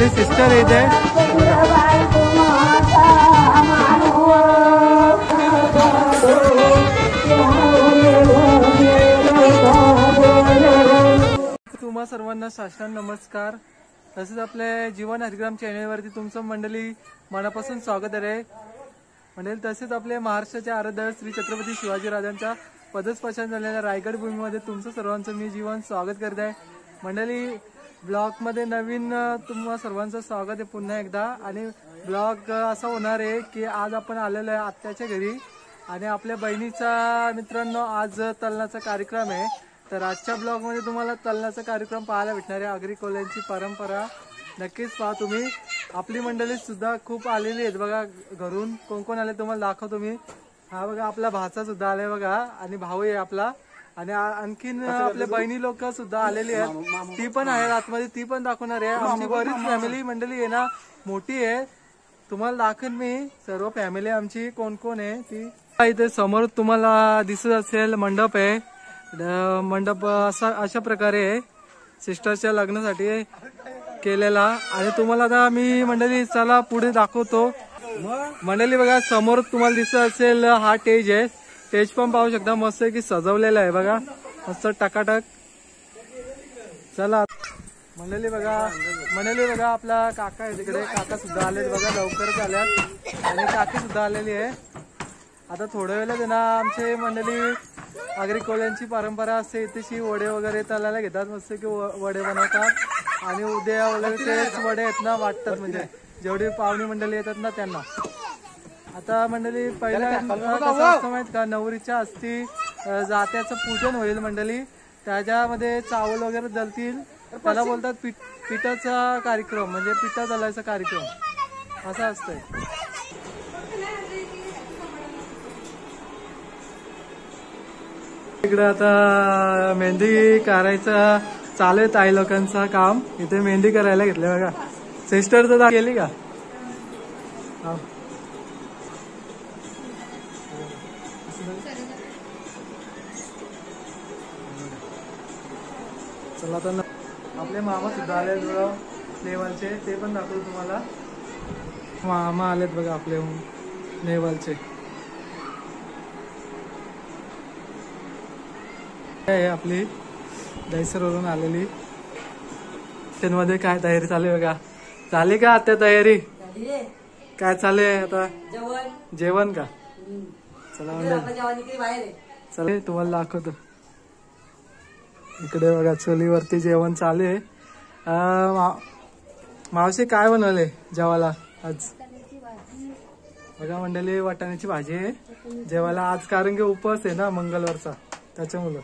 आपली सिस्टर इथे तुम्हा सर्वांना साष्टांग नमस्कार। तसेच आपल्या जीवन हरिग्राम चॅनलवरती तुमचं मंडळी मनापासून स्वागत आहे मंडळी। तसेच आपल्या महाराष्ट्राच्या आराध्य श्री छत्रपती शिवाजी राजांच्या पदस्पर्शन झालेल्या रायगड भूमीमध्ये तुमचं सर्वांचं मी जीवन स्वागत करत आहे मंडळी। ब्लॉग मध्ये नवीन तुम्हा सर्वांचं स्वागत आहे पुन्हा एकदा। आणि ब्लॉग असा होणार आहे की आज आपण आलेलो आहे आत्याच्या घरी आणि आपल्या बहिणीचा मित्रांनो आज तलनाचा कार्यक्रम आहे। तर आजच्या ब्लॉग मध्ये तुम्हाला तलनाचा कार्यक्रम पाहायला भेटणार आहे। आगरी कोल्यांची परंपरा नक्कीच पहा तुम्ही। आपली मंडळी सुद्धा खूप आलेली आहेत बघा घरून। कोण कोण आले तुम्हाला दाखवतो मी। हा बघा आपला भाचा सुद्धा आलाय बघा आणि भाऊ आहे आपला आणि आणखीन आपल्या बहिणी लोक सुद्धा आलेली आहेत। ती पण आहे आतमध्ये ती पण दाखवणार आहे। आमची बरीच फॅमिली मंडळी आहे ना मोठी आहे तुम्हाला दाखवेन मी सर्व फॅमिली आमची कोण कोण आहे ती। इथे समोर तुम्हाला दिसत असेल मंडप आहे। मंडप अशा प्रकारे आहे सिस्टरच्या लग्नासाठी केलेला आणि तुम्हाला आता मी मंडळी चला पुढे दाखवतो मंडळी। बघा समोर तुम्हाला दिसत असेल हा स्टेज आहे। स्टेज पण पाहू शकता मस्त की सजवलेला आहे बघा मस्त टकाटक। चला मंडळी बघा आपला काका आहे तिकडे काका सुद्धा आले बघा लवकरच आल्यात आणि काकी सुद्धा आलेली आहे। आता थोड्या वेळात ना आमचे मंडळी आगरी कोल्यांची परंपरा असते इथेशी वडे वगैरे तळायला घेतात मस्त की वडे बनवतात आणि उद्या वगैरे तेच वडे आहेत ना वाटतात म्हणजे जेवढी पाहुणी मंडळी येतात ना त्यांना। आता मंडळी पहिला कसं असतं माहित का नवरीच्या हस्ती जात्याचं पूजन होईल मंडळी। त्याच्यामध्ये चावल वगैरे दलतील त्याला बोलतात पिठाचा कार्यक्रम म्हणजे पिठा दलायचा कार्यक्रम असं असतंय। इकडे आता मेहंदी करायचं चालू आहे ताई लोकांचं काम। इथे मेहंदी करायला घेतले बघा सिस्टर तर गेली का चला आता आपले मामा सुद्धा आले नेवालचे ते पण दाखवतो तुम्हाला। मामा आलेत बघा आपले नेवालचे आहे आपली दहिसरवरून आलेली। त्यांमध्ये काय तयारी चालू आहे बघा झाली का आता तयारी काय चालू आहे आता जेवण का चला चला तुम्हाला दाखवतो। इकडे बघा चुलीवरती जेवण चालू आहे। मावशी काय बनवले जेवायला आज बघा मंडळी वाटाण्याची भाजी आहे जेवायला आज कारण की उपवास आहे ना मंगळवारचा त्याच्यामुळे।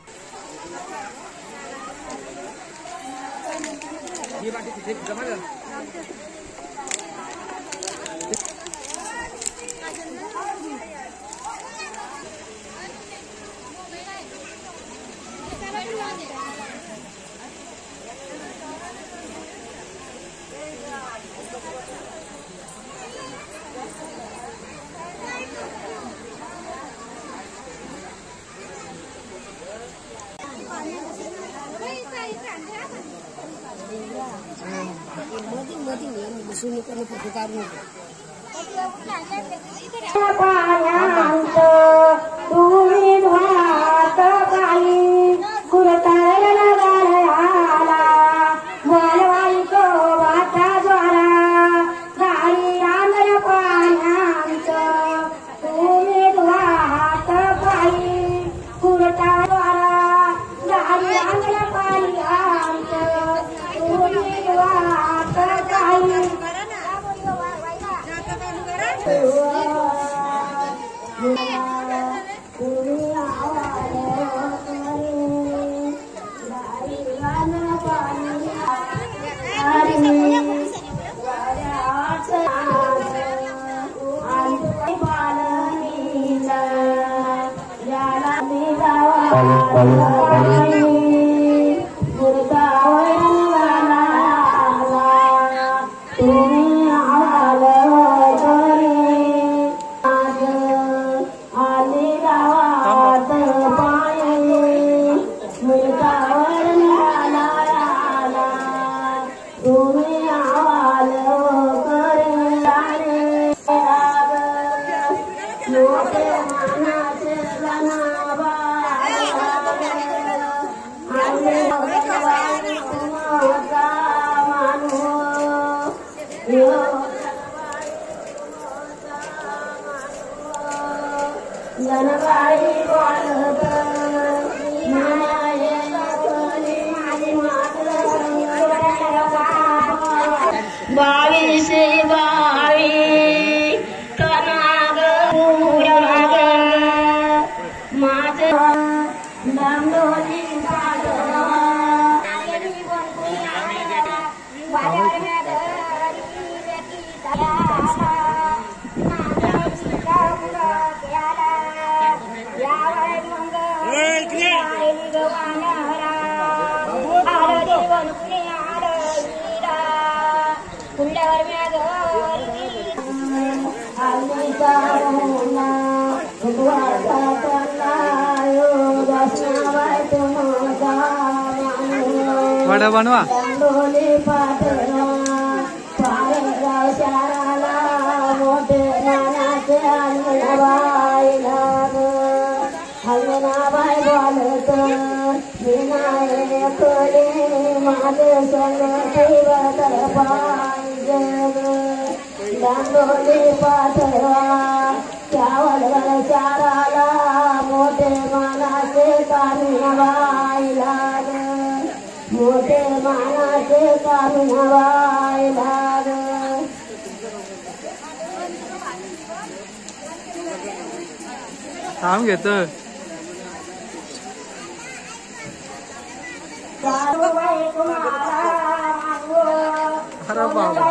तुम्ही आवाल बावीस बावी कनाग पुराग माझ दामोली वडा बनवा मोठे मानाचे हलनाबाई बोलत विनायक माझे संगती पाहिजे दांडोली पाठवा त्यावर चाराला मोठे मानाचे कामिनाबाई लाग मोठे मानाचे कामिनाबाई लाग थांब घेत अरे बाबा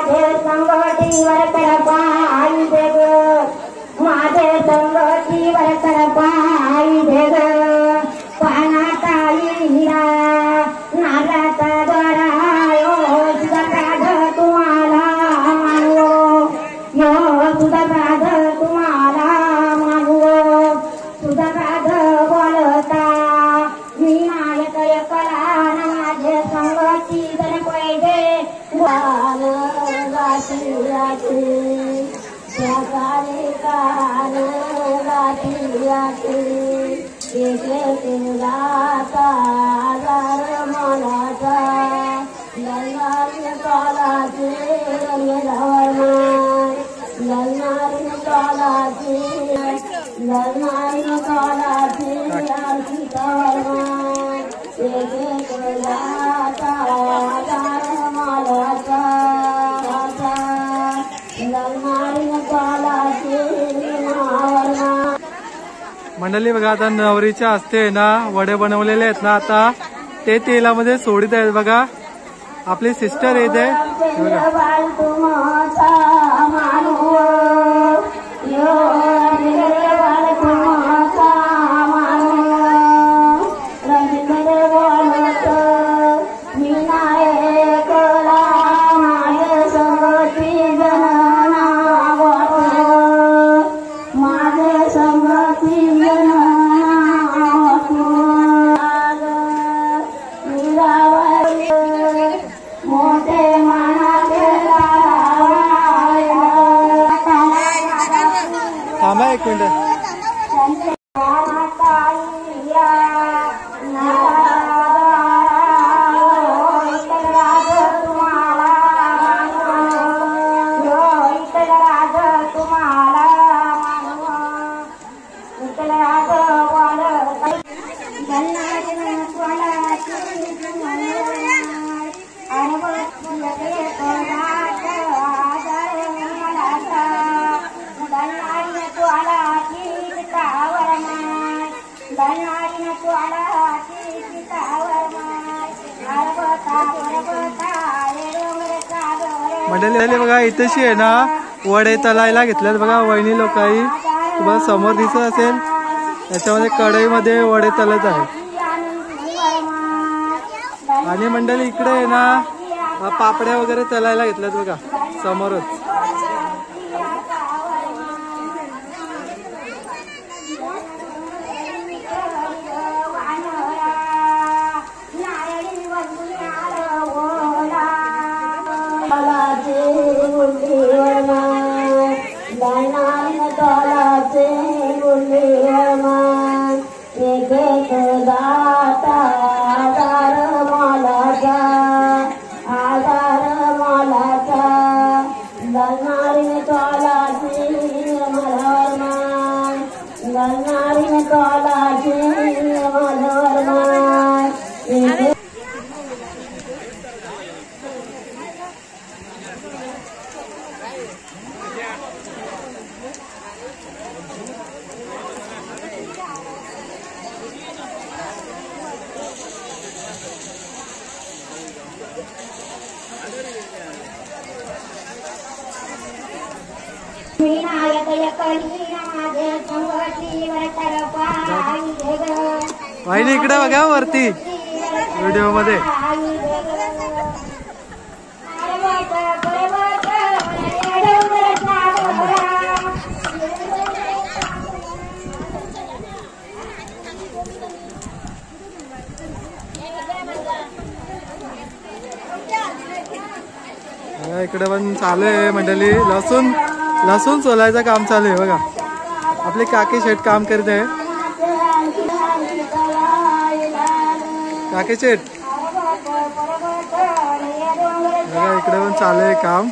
माझे संगतीवर कर पायी दे ग माझे संगतीवर कर पायी दे ग पानाचा हिरा नागाचा द्वारा तुझा प्राध तुम्हाला मानवो यो तुझा प्राध तुम्हाला मानवो तुझा प्राध बोलता मी नायक कला माझे संगती जर पाहिजे सकाळी कान गाठी गाता मनाचा लग्नारी कालाचे लग्नारी कालाचे लग्नारी कालाचे मंडळी बघा आता नवरीच्या हस्ते ना वडे बनवलेले आहेत ना आता ते तेलामध्ये सोडित आहेत बघा आपली सिस्टर येते थांबा एक मिनिट मंडळी बघा इथेशी आहे ना वडे तलायला घेतल्यात बघा वहिनी लोकांनी तुम्हाला समोर दिसत असेल त्याच्यामध्ये कढईमध्ये वडे तलत आहे आणि मंडळी इकडे आहे ना पापड्या वगैरे तलायला घेतल्यात बघा समोरच दाता दार मला वाहिनी इकडे बघा वरती व्हिडिओ मध्ये. इकडे पण चालू आहे मंडळी. लसूण सोलायचं काम चालू आहे बघा. आपले काकी शेठ काम करत आहे. काकी शेठ बघा इकडे पण चालू आहे काम.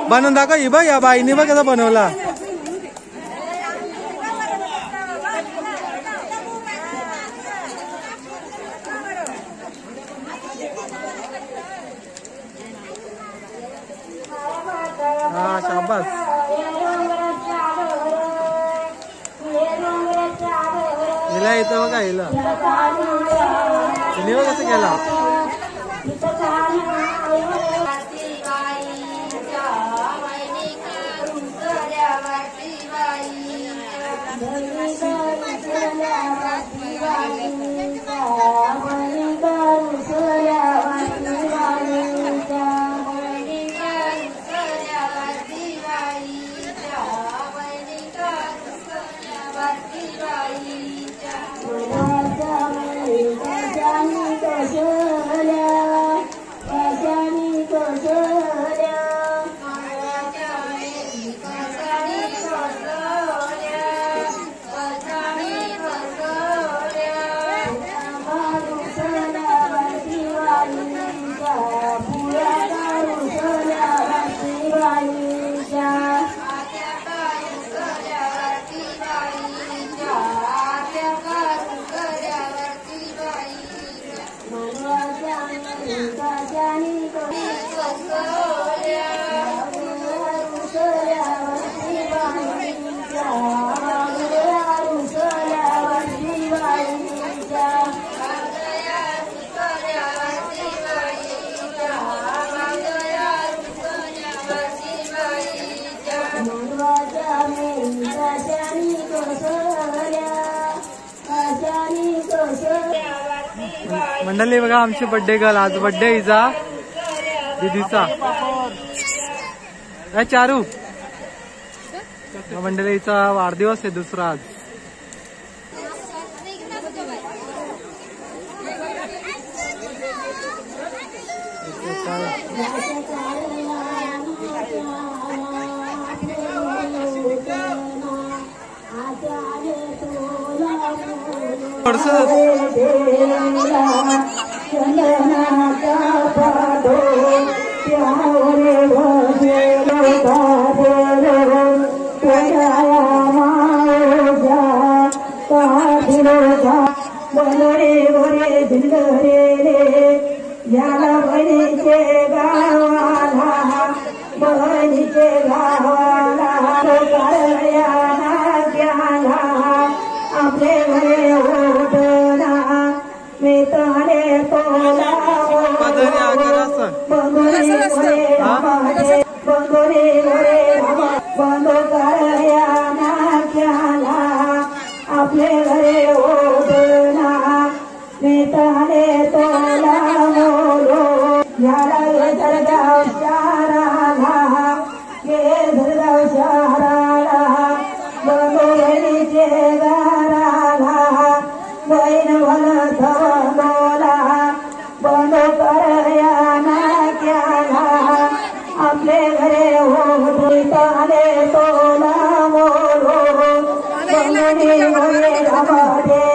बनवून दाखव ही बघ. या बाईनी बघ कसा बनवला. हा शाबास. हिला येतं बघा. हिला हिने बघ कसं केला. मंडळी बघा आमची बर्थडे गर्ल. आज बर्थडे हिचा दीदीचा. चारू मंडळी हिचा वाढदिवस आहे दुसरा आज. याला बहिणीचे गावाला बहिणीचे गावाला नाग्याला आपले घरे ओढला मी ताने तोला बंधुरी घरे बंधू करया नाग्याला आपले घरे ओढला मी ताने तोला याला धरगाव शहराला धरगाव शहराला बहिणीचे घराला बहीण भलत बोला बंधू करया नाक्याला आपले घरे होते ताले तोला मोलो बंधुनी घरे घाबरले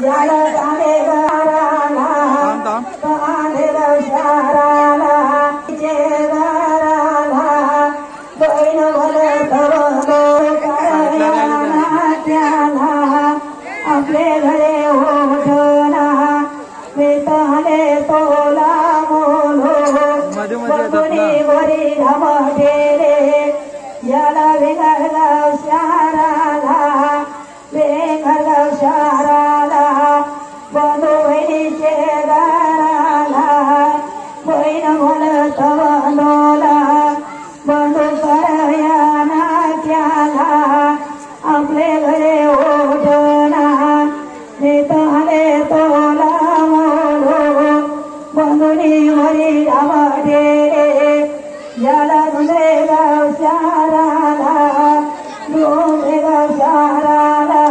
याला ताले घराला शहराला घराला बहीण भलत नाट्याला आपले घरे ओढला मी ताले तोला मोलो बंधुनी घरी घाबरले याला वेगळगाव शहराला वेगळगाव शहराला घरे ओढना नेताने तोला मोलो बंधुनी वरी आवाडे याला दुसरे गाव शाराला दुसरे गाव शाराला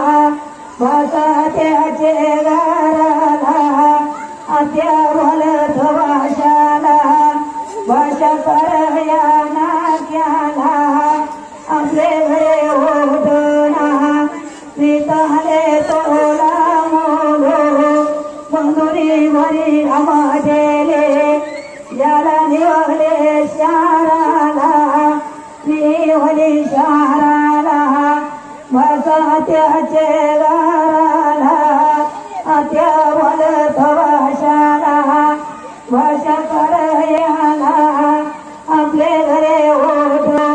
भाषा त्याचे गाराला आत्या बोलत भाषाला भाषा करया नाक्याला आपले घरे ओढना नेताने तोला मोलो बंधुनी वरी आवाडेले याला निवले शाराला निवले शाराला भाषा त्याचे गाराला आत्या बोलत भाषाला भाषा करयाला आपले घरे ओढो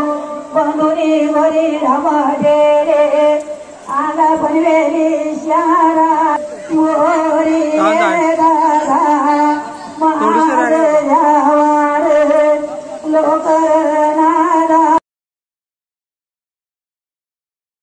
बंधुनी वरी आवाडेले आला बनवेली शारा